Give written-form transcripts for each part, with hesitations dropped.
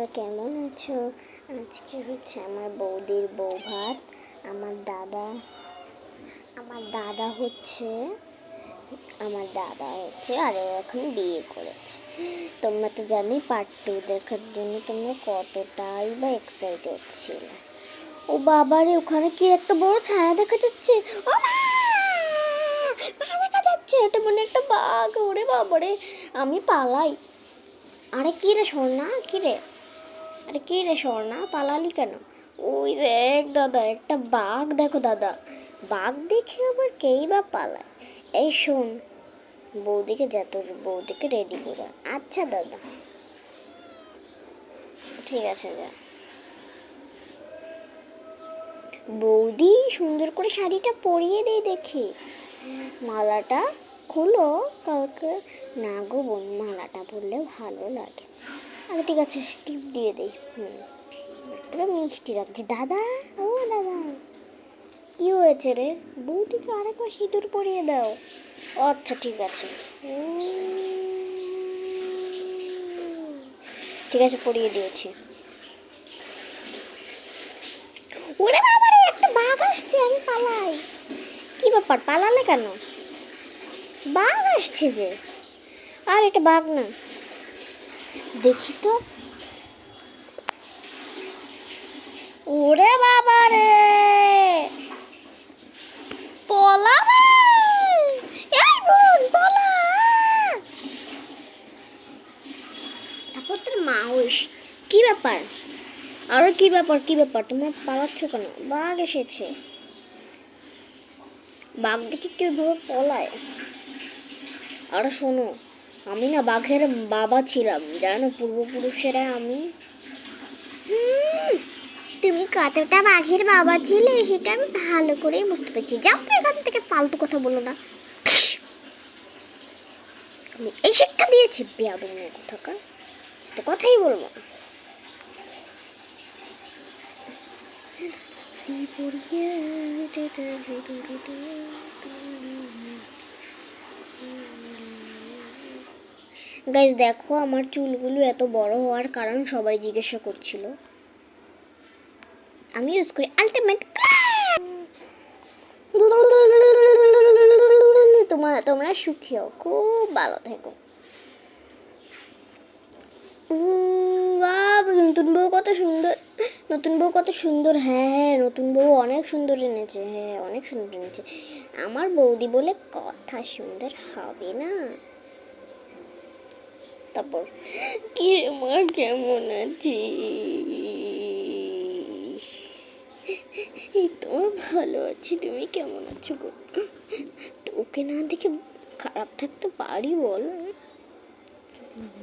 তোমরা কেমন আছো? আজকে হচ্ছে আমার বৌদির বউ ভাত। আমার দাদা হচ্ছে আর এখন বিয়ে করেছে। তোমরা তো জানি পার্ট 2 দেখার জন্য তোমরা কতটাই বা এক্সাইটেড ছিল। ও বাবারে, ওখানে কি একটা বড় ছায়া দেখা যাচ্ছে। ও মা, দেখা যাচ্ছে, এটা মনে একটা বাঘ। ওরে বাবারে, আমি পালাই। আরে কি রে স্বর্ণা, স্বর্ণা, পালালি কেন? ওই দেখ দাদা, একটা বাঘ দেখো দাদা। বাঘ দেখে আবার কেই বা পালায়। এই শোন, বৌদিকে রেডি করে। আচ্ছা দাদা, ঠিক আছে যা। বৌদি, সুন্দর করে শাড়িটা পরিয়ে দেই দেখি। মালাটা খুলো কালকে। না গো বোন, মালাটা পরলে ভালো লাগে। আচ্ছা ঠিক আছে, টিপ দিয়ে দেই। মিষ্টি রাখছি দাদা। ও দাদা, কি হয়েছে রে? বৌদিকে আরেকবার সিঁদুর পরিয়ে দাও। আচ্ছা ঠিক আছে, ঠিক আছে, পরিয়ে দিয়েছি। ওরে বাবারে, একটা বাঘ আসছে, আমি পালাই। কি ব্যাপার, পালালে কেন? বাঘ আসছে যে। আর এটা বাঘ না, দেখি তো। ওরে বাবারে, পলা রে, এই বোন পলা। তারপর তোর মা কি ব্যাপার? আরো কি ব্যাপার তোমরা পালাচ্ছ কেন? বাঘ এসেছে। বাঘ দেখে কিভাবে পলায়। আর শোনো, আমি না বাঘের বাবা ছিলাম, জানো, পূর্বপুরুষেরা। আমি তুমি কতটা বাঘের বাবা ছিলে সেটা আমি ভালো করেই বুঝতে পেরেছি। যাও তো এখান থেকে, ফালতু কথা বলো না। আমি এই শিক্ষা দিয়েছি, বেয়াদব মেয়ে কোথাকার, তো কথাই বলবো। গাইস দেখো, আমার চুলগুলো এত বড় হওয়ার কারণ সবাই জিজ্ঞাসা করছিল। আমি ইউজ করি আলটিমেট। তোমরা সুখী হও, খুব ভালো থেকো। নতুন বউ কত সুন্দর। হ্যাঁ, নতুন বউ অনেক সুন্দর এনেছে। হ্যাঁ, অনেক সুন্দর এনেছে। আমার বৌদি বলে কথা, সুন্দর হবে না? তারপর কি মা, কেমন আছিস? এই তো ভালো আছি, তুমি কেমন আছো গো? তোকে না দেখে খারাপ থাকতে পারি বল?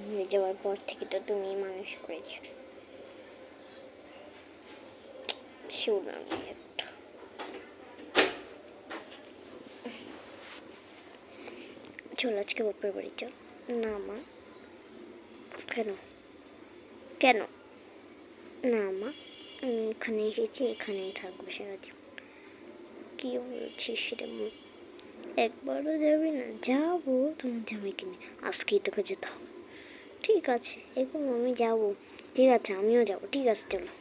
হয়ে যাওয়ার পর থেকে তো তুমি মানুষ করেছো। একটা চল আজকে বাপের বাড়ি চল। না মা। কেন? না মা, এখানে এসেছি, এখানেই থাকবো সারা জীবন। কি বলছিস সেটা বল। একবারও যাবি না? যাবো, তোমার জামাইকে নিয়ে। আজকেই তোকে যেতে হবে। ঠিক আছে, এখন আমি যাবো। ঠিক আছে, আমিও যাবো। ঠিক আছে চলো।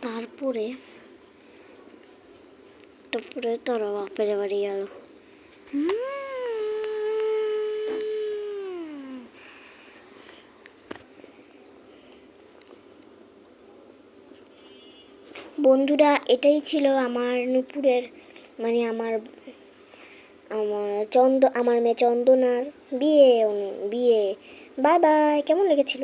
তারপরে তোরা বাপের বাড়ি গেল। বন্ধুরা, এটাই ছিল আমার নূপুরের, মানে আমার মেয়ে চন্দনার বিয়ে। Bye bye. কেমন লেগেছিল?